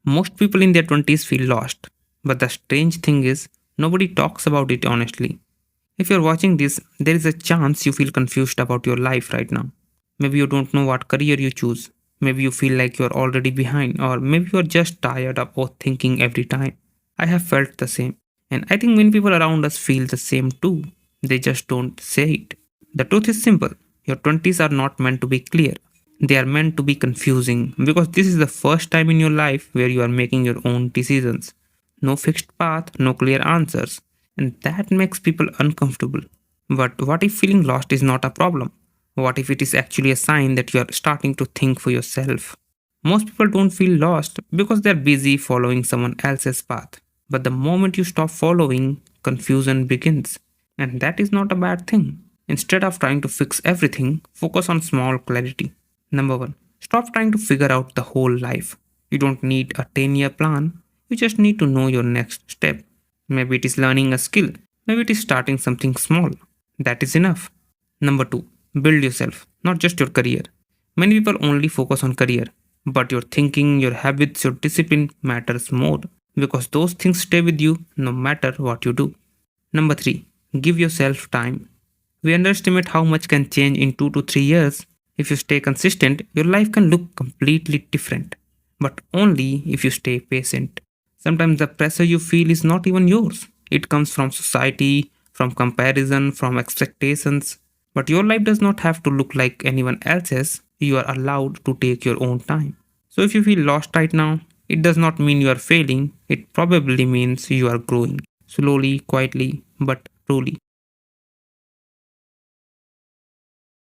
Most people in their 20s feel lost, but the strange thing is, nobody talks about it honestly. If you're watching this, there is a chance you feel confused about your life right now. Maybe you don't know what career you choose. Maybe you feel like you're already behind, or maybe you're just tired of overthinking every time. I have felt the same, and I think many people around us feel the same too. They just don't say it. The truth is simple, your 20s are not meant to be clear. They are meant to be confusing because this is the first time in your life where you are making your own decisions. No fixed path, no clear answers, and that makes people uncomfortable. But what if feeling lost is not a problem? What if it is actually a sign that you are starting to think for yourself? Most people don't feel lost because they are busy following someone else's path. But the moment you stop following, confusion begins. And that is not a bad thing. Instead of trying to fix everything, focus on small clarity. Number one, stop trying to figure out the whole life. You don't need a 10-year plan, you just need to know your next step. Maybe it is learning a skill, maybe it is starting something small. That is enough. Number two, build yourself, not just your career. Many people only focus on career, but your thinking, your habits, your discipline matters more because those things stay with you no matter what you do. Number three, give yourself time. We underestimate how much can change in 2 to 3 years. If you stay consistent, your life can look completely different, but only if you stay patient. Sometimes the pressure you feel is not even yours. It comes from society, from comparison, from expectations. But your life does not have to look like anyone else's. You are allowed to take your own time. So if you feel lost right now, it does not mean you are failing. It probably means you are growing. Slowly, quietly, but truly.